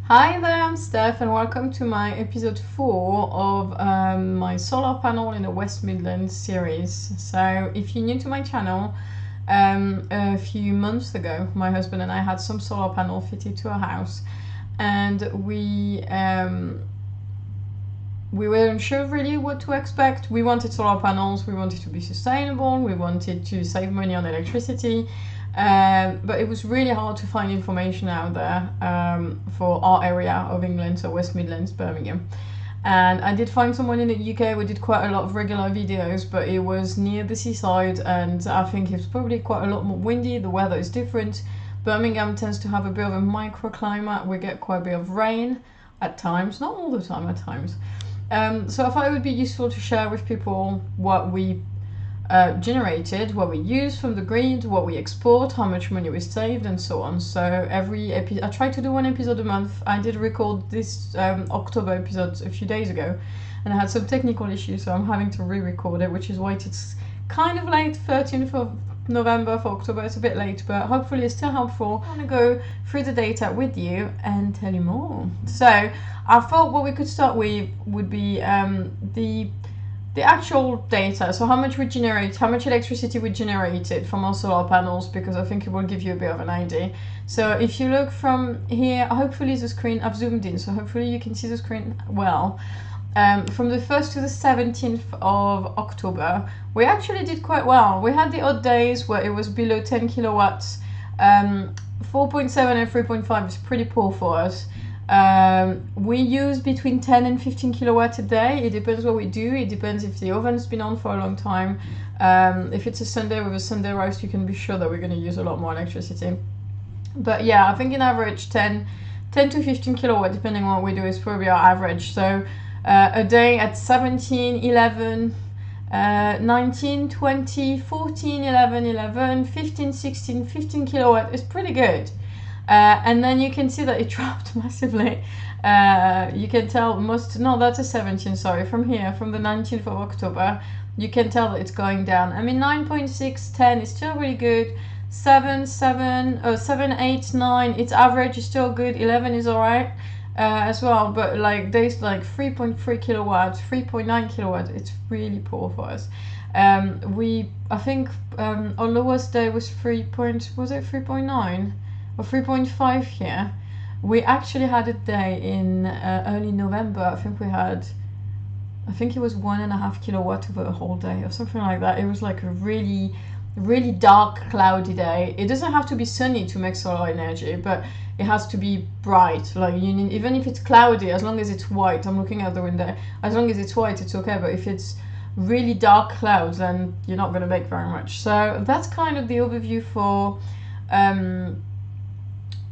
Hi there, I'm Steph and welcome to my episode 4 of my solar panel in the West Midlands series. So if you're new to my channel, a few months ago my husband and I had some solar panel fitted to our house, and we weren't sure really what to expect. We wanted solar panels, we wanted to be sustainable, we wanted to save money on electricity. But it was really hard to find information out there for our area of England, so West Midlands, Birmingham. And I did find someone in the UK. We did quite a lot of regular videos, but it was near the seaside, and I think it's probably quite a lot more windy. The weather is different. Birmingham tends to have a bit of a microclimate. We get quite a bit of rain at times, not all the time, at times. So I thought it would be useful to share with people what we generated, what we use from the grid, what we export, how much money we saved, and so on. So every episode, I try to do one episode a month. I did record this October episode a few days ago, and I had some technical issues, so I'm having to re-record it, which is why it's kind of late, 13th of November for October. It's a bit late, but hopefully it's still helpful. I want to go through the data with you and tell you more. So I thought what we could start with would be the actual data, so how much we generate, how much electricity we generated from our solar panels, because I think it will give you a bit of an idea. So if you look from here, hopefully the screen, I've zoomed in, so hopefully you can see the screen well. From the 1st to the 17th of October, we actually did quite well. We had the odd days where it was below 10 kilowatts. 4.7 and 3.5 is pretty poor for us. We use between 10 and 15 kilowatts a day. It depends what we do. It depends if the oven's been on for a long time. If it's a Sunday with a Sunday roast, you can be sure that we're going to use a lot more electricity. But yeah, I think in average 10 to 15 kilowatt, depending on what we do, is probably our average. So a day at 17, 11, 19, 20, 14, 11, 11, 15, 16, 15 kilowatt is pretty good. And then you can see that it dropped massively. You can tell that's a 17, sorry, from here, from the 19th of October, you can tell that it's going down. I mean, 9.6, 10 is still really good. 7, 8, 9, its average is still good. 11 is all right as well, but like days like 3.3 kilowatts, 3.9 kilowatts, it's really poor for us. I think our lowest day was 3.9? or 3.5 here. We actually had a day in early November. I think it was 1.5 kilowatt over a whole day or something like that. It was like a really, really dark, cloudy day. It doesn't have to be sunny to make solar energy, but it has to be bright. Like even if it's cloudy, as long as it's white. I'm looking out the window. As long as it's white, it's okay. But if it's really dark clouds, then you're not going to make very much. So that's kind of the overview for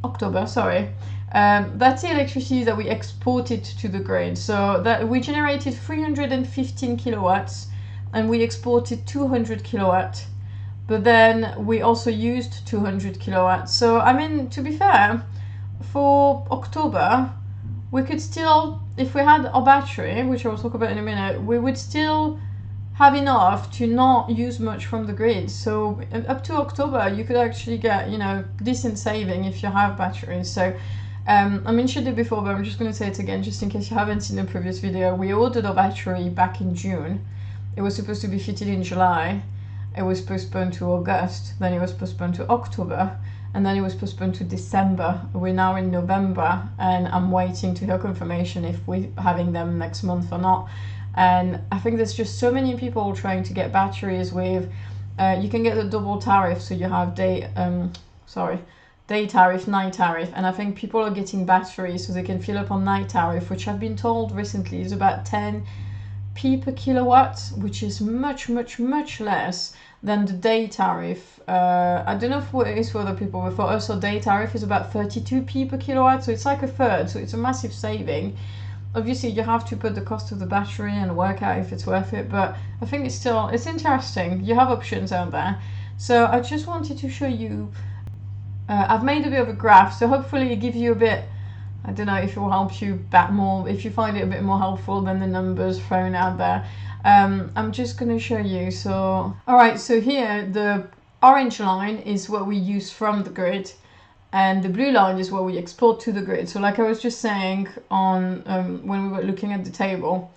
October, sorry. That's the electricity that we exported to the grid. So that we generated 315 kilowatts and we exported 200 kilowatts, but then we also used 200 kilowatts. So I mean, to be fair, for October we could still, if we had our battery, which I'll talk about in a minute, we would still have enough to not use much from the grid. So up to October you could actually get, decent saving if you have batteries. So I mentioned it before, but I'm just going to say it again just in case you haven't seen the previous video. We ordered a battery back in June. It was supposed to be fitted in July. It was postponed to August, then it was postponed to October, and then it was postponed to December. We're now in November and I'm waiting to hear confirmation if we're having them next month or not. And I think there's just so many people trying to get batteries with, you can get the double tariff, so you have day tariff, night tariff, and I think people are getting batteries so they can fill up on night tariff, which I've been told recently is about 10p per kilowatt, which is much, much, much less than the day tariff. I don't know what it is for other people, but for us, our day tariff is about 32p per kilowatt, so it's like a third, so it's a massive saving. Obviously you have to put the cost of the battery and work out if it's worth it, but I think it's interesting. You have options out there. So I just wanted to show you, I've made a bit of a graph, so hopefully it gives you a bit, I don't know if it will help you back more, if you find it a bit more helpful than the numbers thrown out there. I'm just going to show you. So alright, so here the orange line is what we use from the grid, and the blue line is what we export to the grid. So like I was just saying on when we were looking at the table,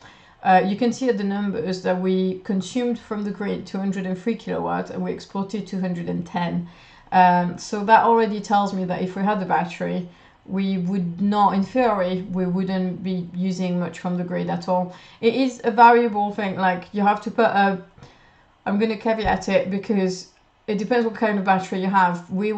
you can see at the numbers that we consumed from the grid 203 kilowatts and we exported 210. So that already tells me that if we had the battery, we would not, in theory, we wouldn't be using much from the grid at all. It is a variable thing, like you have to put a, I'm going to caveat it because it depends what kind of battery you have. We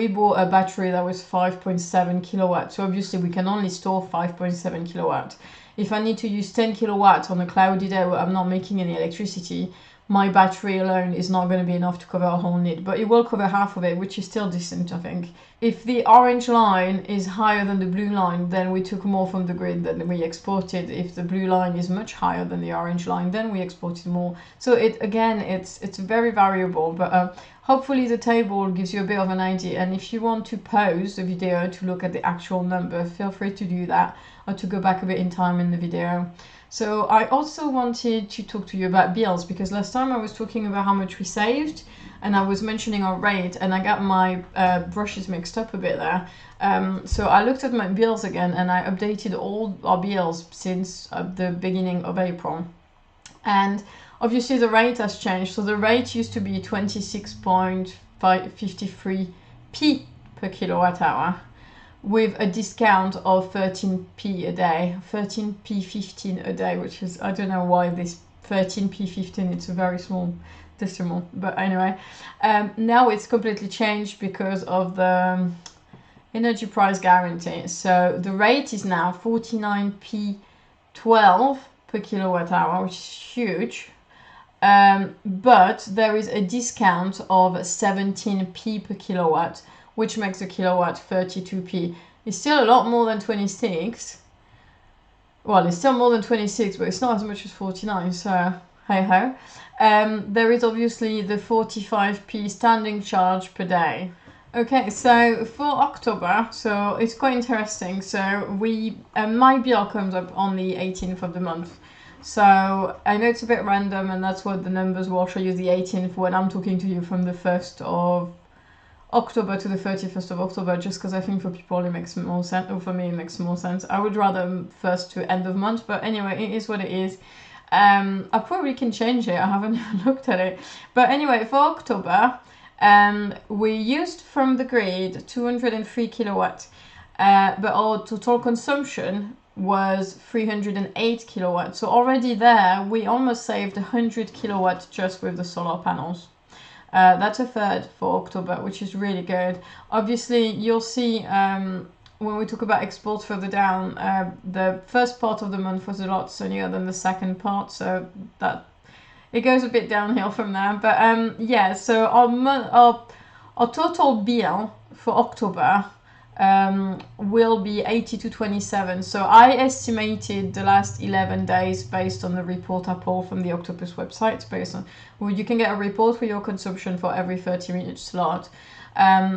bought a battery that was 5.7 kilowatts, so obviously we can only store 5.7 kilowatts. If I need to use 10 kilowatts on a cloudy day where I'm not making any electricity, my battery alone is not going to be enough to cover a whole need, but it will cover half of it, which is still decent, I think. If the orange line is higher than the blue line, then we took more from the grid than we exported. If the blue line is much higher than the orange line, then we exported more. So it's very variable, but hopefully the table gives you a bit of an idea. And if you want to pause the video to look at the actual number, feel free to do that, or to go back a bit in time in the video. So I also wanted to talk to you about bills, because last time I was talking about how much we saved and I was mentioning our rate, and I got my brushes mixed up a bit there. So I looked at my bills again and I updated all our bills since the beginning of April. And obviously the rate has changed. So the rate used to be 26.53p per kilowatt hour, with a discount of 13p a day, 13p15 a day, which is, I don't know why this 13p15, it's a very small decimal, but anyway. Now it's completely changed because of the energy price guarantee. So the rate is now 49p12 per kilowatt hour, which is huge. But there is a discount of 17p per kilowatt, which makes a kilowatt 32p. It's still a lot more than 26. Well, it's still more than 26, but it's not as much as 49, so hey ho. There is obviously the 45p standing charge per day. Okay, so for October, so it's quite interesting. So my bill comes up on the 18th of the month. So I know it's a bit random, and that's what the numbers will show you, the 18th, when I'm talking to you from the 1st of October to the 31st of October, just because I think for people it makes more sense, or for me it makes more sense. I would rather first to end of month, but anyway, it is what it is. I probably can change it, I haven't looked at it. But anyway, for October, we used from the grid 203 kilowatts, but our total consumption was 308 kilowatts. So already there, we almost saved 100 kilowatts just with the solar panels. That's a third for October, which is really good. Obviously, you'll see when we talk about exports further down, the first part of the month was a lot sunnier than the second part, so that it goes a bit downhill from there. But yeah, so our total bill for October will be 80 to 27. So I estimated the last 11 days based on the report I pulled from the Octopus website. Based on, well, you can get a report for your consumption for every 30-minute slot.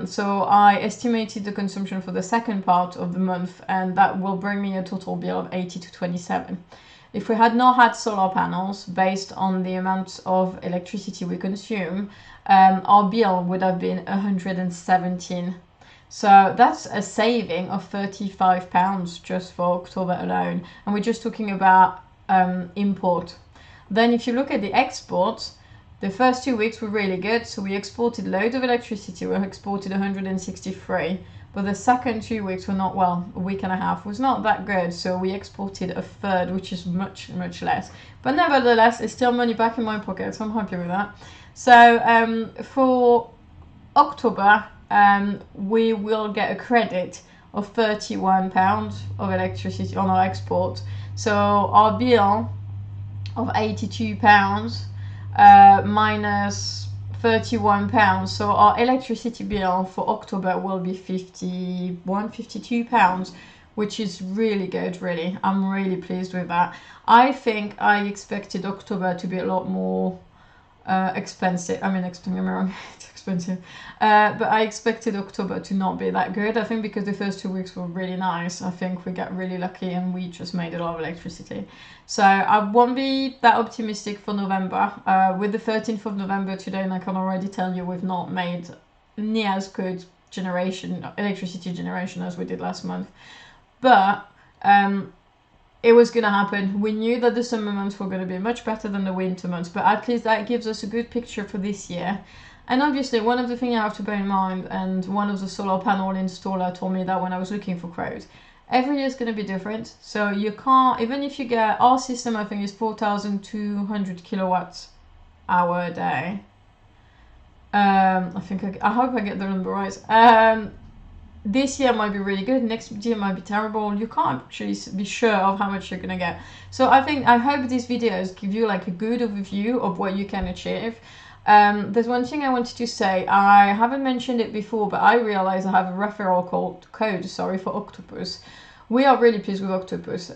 So I estimated the consumption for the second part of the month, and that will bring me a total bill of 80 to 27. If we had not had solar panels, based on the amount of electricity we consume, our bill would have been 117. So that's a saving of £35 just for October alone. And we're just talking about import. Then if you look at the exports, the first 2 weeks were really good. So we exported loads of electricity. We exported 163. But the second 2 weeks were not, well, a week and a half was not that good. So we exported a third, which is much, much less. But nevertheless, it's still money back in my pocket. So I'm happy with that. So for October, we will get a credit of £31 of electricity on our export. So our bill of £82 minus £31. So our electricity bill for October will be £52, which is really good, really. I'm really pleased with that. I think I expected October to be a lot more expensive. I mean, don't get me wrong, it's expensive. But I expected October to not be that good. I think because the first 2 weeks were really nice. I think we got really lucky and we just made a lot of electricity. So I won't be that optimistic for November. With the 13th of November today, and I can already tell you we've not made near as good electricity generation as we did last month. But it was going to happen. We knew that the summer months were going to be much better than the winter months, but at least that gives us a good picture for this year. And obviously, one of the things I have to bear in mind, and one of the solar panel installer told me that when I was looking for quotes, every year is going to be different. So you can't, even if you get, our system I think is 4,200 kilowatts hour a day. I hope I get the number right. This year might be really good, next year might be terrible. You can't actually be sure of how much you're gonna get. So I hope these videos give you like a good overview of what you can achieve. There's one thing I wanted to say. I haven't mentioned it before, but I realize I have a referral code for Octopus. We are really pleased with Octopus.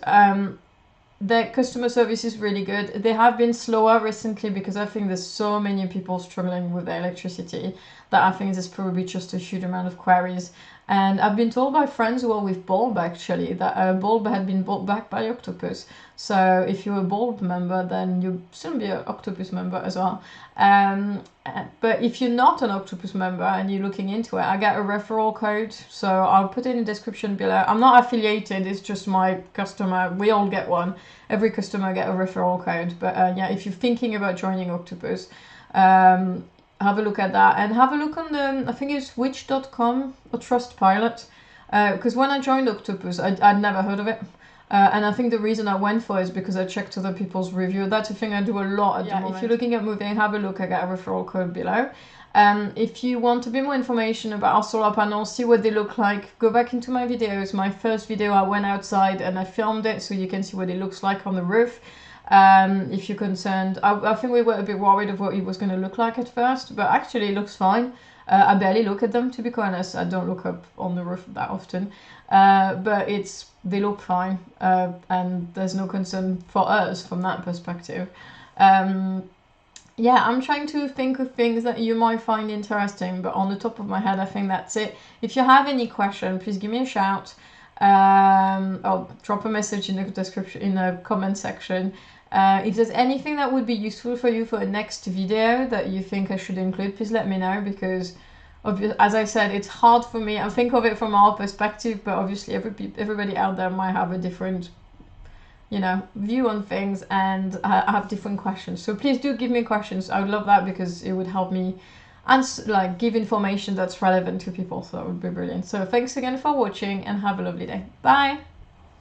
Their customer service is really good. They have been slower recently because I think there's so many people struggling with their electricity that I think there's probably just a huge amount of queries. And I've been told by friends who are with Bulb actually that Bulb had been bought back by Octopus. So if you're a Bulb member, then you'll soon be an Octopus member as well. But if you're not an Octopus member and you're looking into it, I get a referral code. So I'll put it in the description below. I'm not affiliated, it's just my customer. We all get one. Every customer get a referral code. But yeah, if you're thinking about joining Octopus, have a look at that, and have a look on the, I think it's witch.com or Trustpilot, because when I joined Octopus, I'd never heard of it, and I think the reason I went for it is because I checked other people's review. That's a thing I do a lot at the moment. If you're looking at moving, have a look. I got a referral code below. If you want a bit more information about our solar panels, see what they look like, go back into my videos. My first video, I went outside and I filmed it so you can see what it looks like on the roof. If you're concerned, I think we were a bit worried of what it was going to look like at first, but actually it looks fine. I barely look at them, to be quite honest. I don't look up on the roof that often, but they look fine, and there's no concern for us from that perspective. Yeah, I'm trying to think of things that you might find interesting, but on the top of my head, I think that's it. If you have any question, please give me a shout. Or drop a message in the description, in the comment section. If there's anything that would be useful for you for a next video that you think I should include, please let me know, because as I said, it's hard for me. I think of it from our perspective, but obviously everybody out there might have a different, view on things, and I have different questions. So please do give me questions. I would love that, because it would help me and give information that's relevant to people. So that would be brilliant. So thanks again for watching, and have a lovely day. Bye.